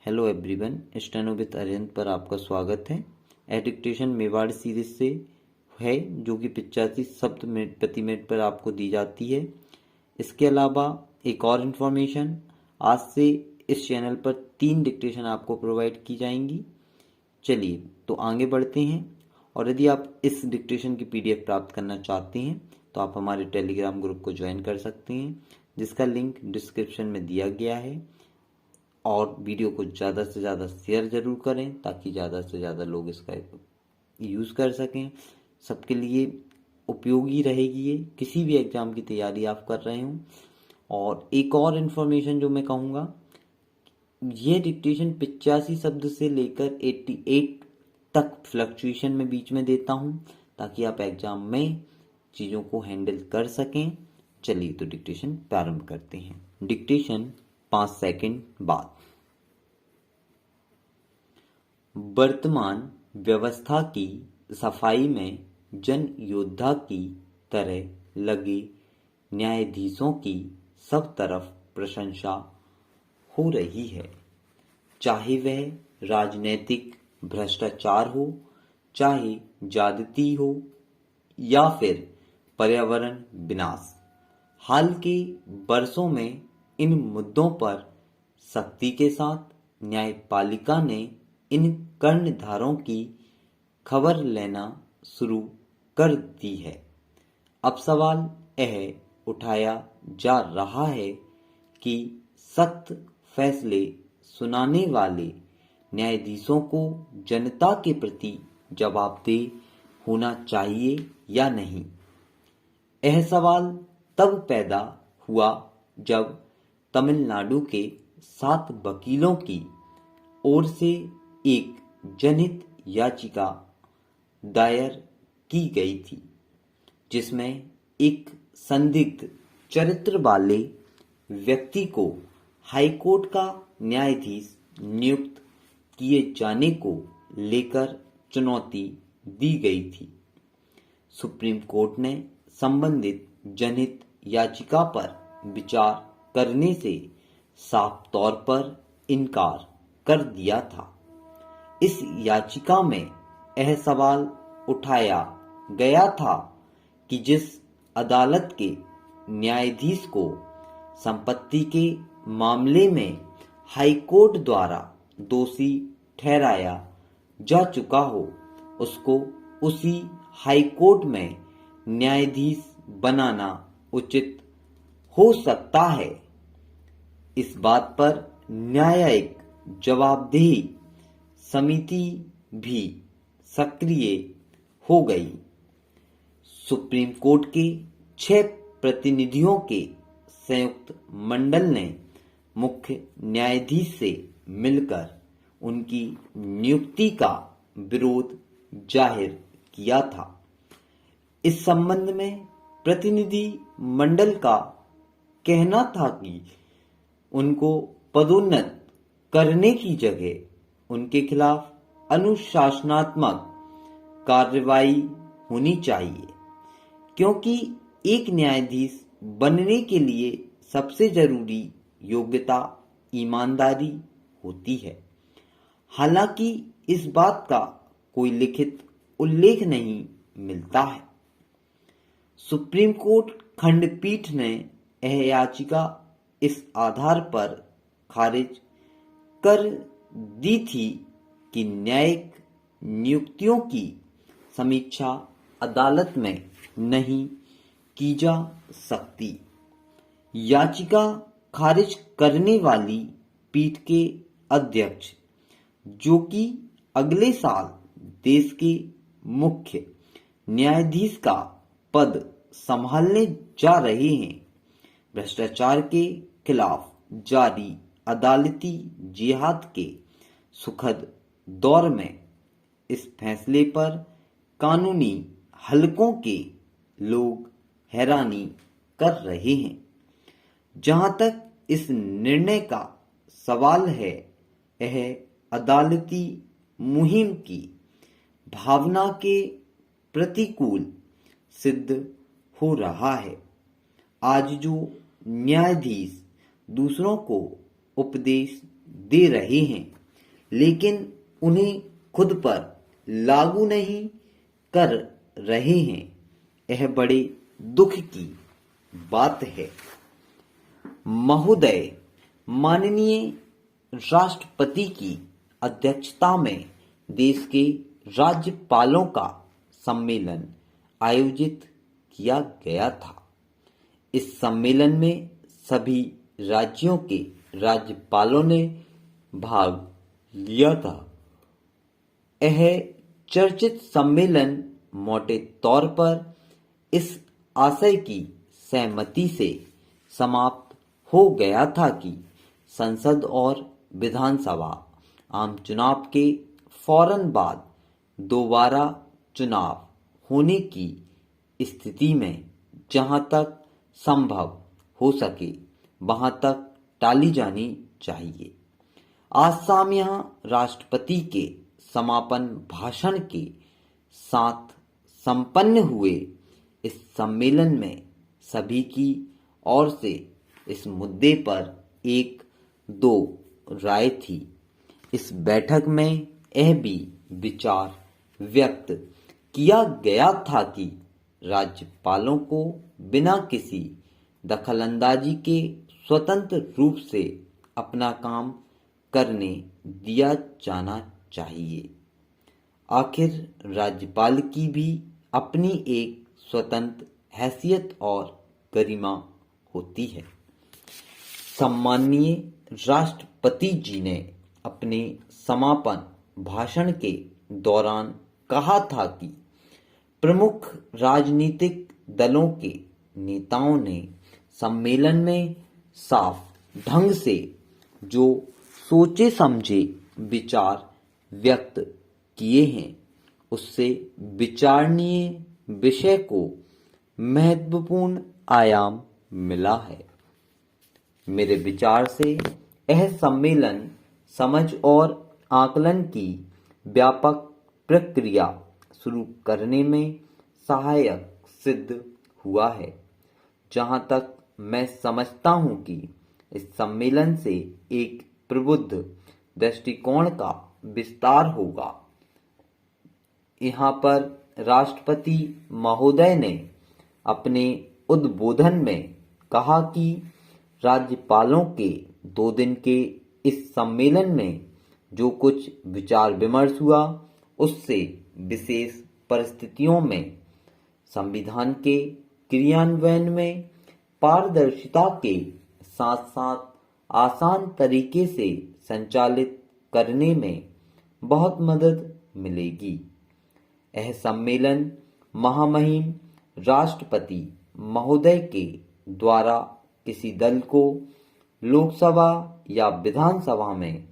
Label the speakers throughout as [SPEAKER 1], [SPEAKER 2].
[SPEAKER 1] Hello everyone, steno with Arihant पर आपका स्वागत है। एडिक्टेशन मेवाड़ सीरीज से है जो कि 85 शब्द मिनट प्रति मिनट पर आपको दी जाती है। इसके अलावा एक और इन्फॉर्मेशन, आज से इस चैनल पर 3 डिक्टेशन आपको प्रोवाइड की जाएंगी। चलिए तो आगे बढ़ते हैं। और यदि आप इस डिक्टेशन की पीडीएफ प्राप्त करना चाहते हैं तो आप हमारे टेलीग्राम ग्रुप को ज्वाइन कर सकते हैं, जिसका लिंक डिस्क्रिप्शन में दिया गया है। और वीडियो को ज़्यादा से ज़्यादा शेयर ज़रूर करें ताकि ज़्यादा से ज़्यादा लोग इसका यूज़ कर सकें। सबके लिए उपयोगी रहेगी ये, किसी भी एग्ज़ाम की तैयारी आप कर रहे हों। और एक और इन्फॉर्मेशन जो मैं कहूँगा, ये डिक्टेशन 85 शब्द से लेकर 88 तक फ्लक्चुएशन में बीच में देता हूँ ताकि आप एग्ज़ाम में चीज़ों को हैंडल कर सकें। चलिए तो डिक्टेशन प्रारंभ करते हैं। डिक्टेशन 5 सेकंड बाद। वर्तमान व्यवस्था की सफाई में जन योद्धा की तरह लगे न्यायाधीशों की सब तरफ प्रशंसा हो रही है, चाहे वह राजनीतिक भ्रष्टाचार हो, चाहे ज्यादती हो या फिर पर्यावरण विनाश। हाल के वर्षों में इन मुद्दों पर सख्ती के साथ न्यायपालिका ने इन कर्णधारों की खबर लेना शुरू कर दी है। अब सवाल यह उठाया जा रहा है कि सख्त फैसले सुनाने वाले न्यायाधीशों को जनता के प्रति जवाबदेह होना चाहिए या नहीं। यह सवाल तब पैदा हुआ जब तमिलनाडु के 7 वकीलों की ओर से एक जनहित याचिका दायर की गई थी, जिसमें एक संदिग्ध चरित्र वाले व्यक्ति को हाईकोर्ट का न्यायाधीश नियुक्त किए जाने को लेकर चुनौती दी गई थी। सुप्रीम कोर्ट ने संबंधित जनहित याचिका पर विचार करने से साफ तौर पर इनकार कर दिया था। इस याचिका में यह सवाल उठाया गया था कि जिस अदालत के न्यायाधीश को संपत्ति के मामले में हाईकोर्ट द्वारा दोषी ठहराया जा चुका हो, उसको उसी हाईकोर्ट में न्यायाधीश बनाना उचित हो सकता है। इस बात पर न्यायिक जवाबदेही समिति भी सक्रिय हो गई। सुप्रीम कोर्ट के 6 प्रतिनिधियों के संयुक्त मंडल ने मुख्य न्यायाधीश से मिलकर उनकी नियुक्ति का विरोध जाहिर किया था। इस संबंध में प्रतिनिधि मंडल का कहना था कि उनको पदोन्नत करने की जगह उनके खिलाफ अनुशासनात्मक कार्रवाई होनी चाहिए, क्योंकि एक न्यायाधीश बनने के लिए सबसे जरूरी योग्यता ईमानदारी होती है। हालांकि इस बात का कोई लिखित उल्लेख नहीं मिलता है। सुप्रीम कोर्ट खंडपीठ ने यह याचिका इस आधार पर खारिज कर दी थी कि न्यायिक नियुक्तियों की समीक्षा अदालत में नहीं की जा सकती। याचिका खारिज करने वाली पीठ के अध्यक्ष, जो कि अगले साल देश के मुख्य न्यायाधीश का पद संभालने जा रहे हैं, भ्रष्टाचार के खिलाफ जारी अदालती जिहाद के सुखद दौर में इस फैसले पर कानूनी हलकों के लोग हैरानी कर रहे हैं। जहां तक इस निर्णय का सवाल है, यह अदालती मुहिम की भावना के प्रतिकूल सिद्ध हो रहा है। आज जो न्यायाधीश दूसरों को उपदेश दे रहे हैं, लेकिन उन्हें खुद पर लागू नहीं कर रहे हैं। यह बड़े दुख की बात है। महोदय, माननीय राष्ट्रपति की अध्यक्षता में देश के राज्यपालों का सम्मेलन आयोजित किया गया था। इस सम्मेलन में सभी राज्यों के राज्यपालों ने भाग लिया था। यह चर्चित सम्मेलन मोटे तौर पर इस आशय की सहमति से समाप्त हो गया था कि संसद और विधानसभा आम चुनाव के फौरन बाद दोबारा चुनाव होने की स्थिति में जहां तक संभव हो सके वहां तक टाली जानी चाहिए। आज शाम यहां राष्ट्रपति के समापन भाषण के साथ संपन्न हुए इस सम्मेलन में सभी की ओर से इस मुद्दे पर एक दो राय थी। इस बैठक में यह भी विचार व्यक्त किया गया था कि राज्यपालों को बिना किसी दखलंदाजी के स्वतंत्र रूप से अपना काम करने दिया जाना चाहिए। आखिर राज्यपाल की भी अपनी एक स्वतंत्र हैसियत और गरिमा होती है। सम्माननीय राष्ट्रपति जी ने अपने समापन भाषण के दौरान कहा था कि प्रमुख राजनीतिक दलों के नेताओं ने सम्मेलन में साफ ढंग से जो सोचे समझे विचार व्यक्त किए हैं, उससे विचारणीय विषय को महत्वपूर्ण आयाम मिला है। मेरे विचार से यह सम्मेलन समझ और आकलन की व्यापक प्रक्रिया शुरू करने में सहायक सिद्ध हुआ है। जहां तक मैं समझता हूं कि इस सम्मेलन से एक प्रबुद्ध दृष्टिकोण का विस्तार होगा। यहाँ पर राष्ट्रपति महोदय ने अपने उद्बोधन में कहा कि राज्यपालों के 2 दिन के इस सम्मेलन में जो कुछ विचार विमर्श हुआ, उससे विशेष परिस्थितियों में संविधान के क्रियान्वयन में पारदर्शिता के साथ साथ आसान तरीके से संचालित करने में बहुत मदद मिलेगी। यह सम्मेलन महामहिम राष्ट्रपति महोदय के द्वारा किसी दल को लोकसभा या विधानसभा में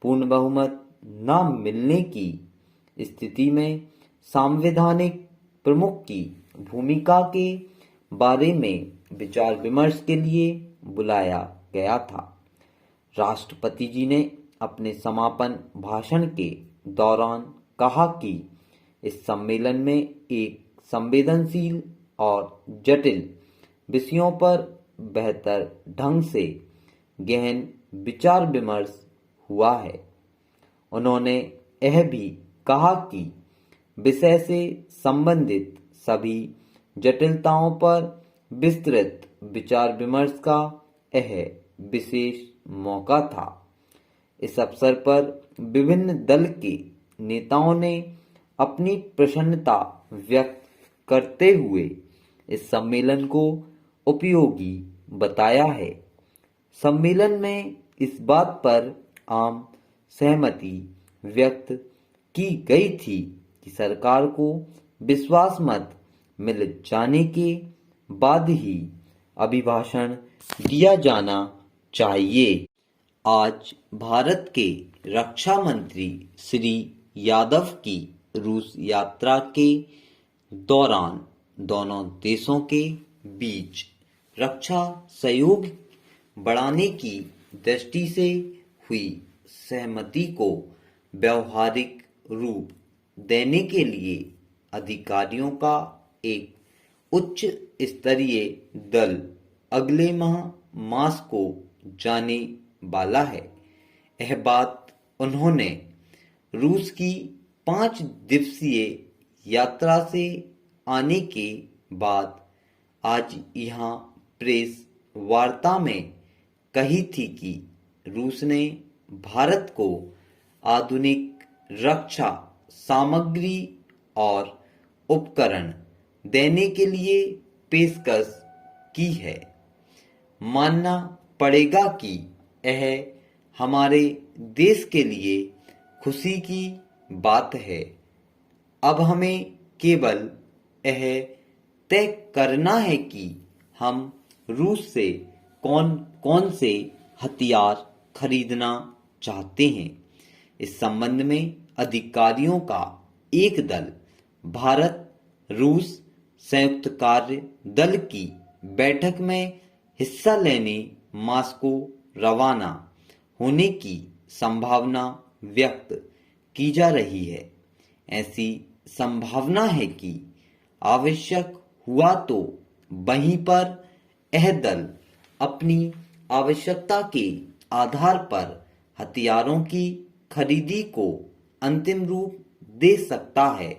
[SPEAKER 1] पूर्ण बहुमत न मिलने की स्थिति में संवैधानिक प्रमुख की भूमिका के बारे में विचार विमर्श के लिए बुलाया गया था। राष्ट्रपति जी ने अपने समापन भाषण के दौरान कहा कि इस सम्मेलन में एक संवेदनशील और जटिल विषयों पर बेहतर ढंग से गहन विचार विमर्श हुआ है। उन्होंने यह भी कहा कि विषय से संबंधित सभी जटिलताओं पर विस्तृत विचार विमर्श का यह विशेष मौका था। इस अवसर पर विभिन्न दल के नेताओं ने अपनी प्रसन्नता व्यक्त करते हुए इस सम्मेलन को उपयोगी बताया है। सम्मेलन में इस बात पर आम सहमति व्यक्त की गई थी कि सरकार को विश्वास मत मिल जाने के बाद ही अभिभाषण दिया जाना चाहिए। आज भारत के रक्षा मंत्री श्री यादव की रूस यात्रा के दौरान दोनों देशों के बीच रक्षा सहयोग बढ़ाने की दृष्टि से हुई सहमति को व्यवहारिक रूप देने के लिए अधिकारियों का एक उच्च स्तरीय दल अगले माह मास्को जाने वाला है। यह बात उन्होंने रूस की 5 दिवसीय यात्रा से आने के बाद आज यहाँ प्रेस वार्ता में कही थी कि रूस ने भारत को आधुनिक रक्षा सामग्री और उपकरण देने के लिए पेशकश की है। मानना पड़ेगा कि यह हमारे देश के लिए खुशी की बात है। अब हमें केवल यह तय करना है कि हम रूस से कौन कौन से हथियार खरीदना चाहते हैं। इस संबंध में अधिकारियों का एक दल भारत रूस संयुक्त कार्य दल की बैठक में हिस्सा लेने मास्को रवाना होने की संभावना व्यक्त की जा रही है। ऐसी संभावना है कि आवश्यक हुआ तो वहीं पर यह दल अपनी आवश्यकता के आधार पर हथियारों की खरीदी को अंतिम रूप दे सकता है।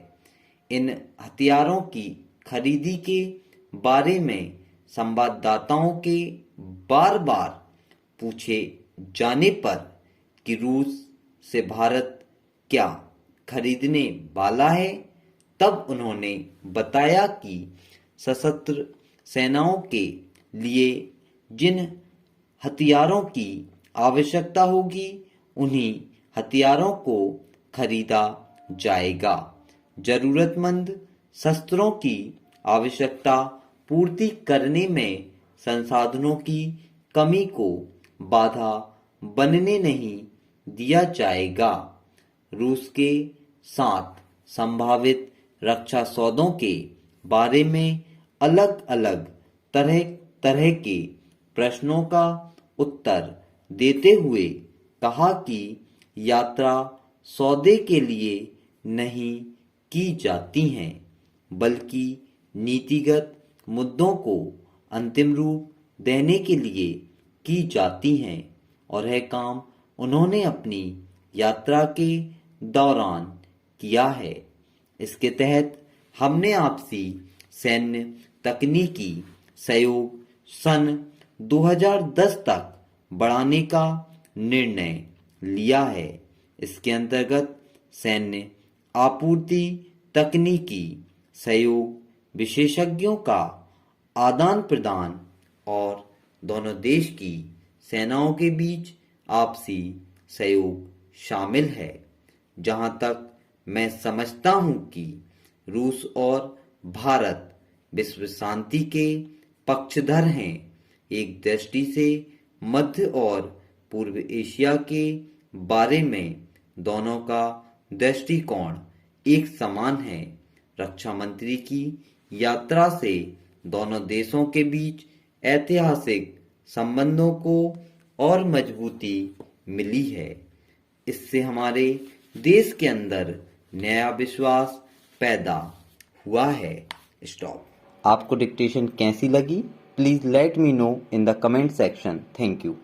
[SPEAKER 1] इन हथियारों की खरीदी के बारे में संवाददाताओं के बार बार पूछे जाने पर कि रूस से भारत क्या खरीदने वाला है, तब उन्होंने बताया कि सशस्त्र सेनाओं के लिए जिन हथियारों की आवश्यकता होगी उन्हीं हथियारों को खरीदा जाएगा। जरूरतमंद शस्त्रों की आवश्यकता पूर्ति करने में संसाधनों की कमी को बाधा बनने नहीं दिया जाएगा। रूस के साथ संभावित रक्षा सौदों के बारे में अलग अलग तरह तरह के प्रश्नों का उत्तर देते हुए कहा कि यात्रा सौदे के लिए नहीं की जाती हैं, बल्कि नीतिगत मुद्दों को अंतिम रूप देने के लिए की जाती हैं और यह काम उन्होंने अपनी यात्रा के दौरान किया है। इसके तहत हमने आपसी सैन्य तकनीकी सहयोग सन 2010 तक बढ़ाने का निर्णय लिया है। इसके अंतर्गत सैन्य आपूर्ति, तकनीकी सहयोग, विशेषज्ञों का आदान प्रदान और दोनों देश की सेनाओं के बीच आपसी सहयोग शामिल है। जहां तक मैं समझता हूं कि रूस और भारत विश्व शांति के पक्षधर हैं। एक दृष्टि से मध्य और पूर्व एशिया के बारे में दोनों का दृष्टिकोण एक समान है। रक्षा मंत्री की यात्रा से दोनों देशों के बीच ऐतिहासिक संबंधों को और मजबूती मिली है। इससे हमारे देश के अंदर नया विश्वास पैदा हुआ है। स्टॉप। आपको डिक्टेशन कैसी लगी? Please let me know in the comment section. Thank you.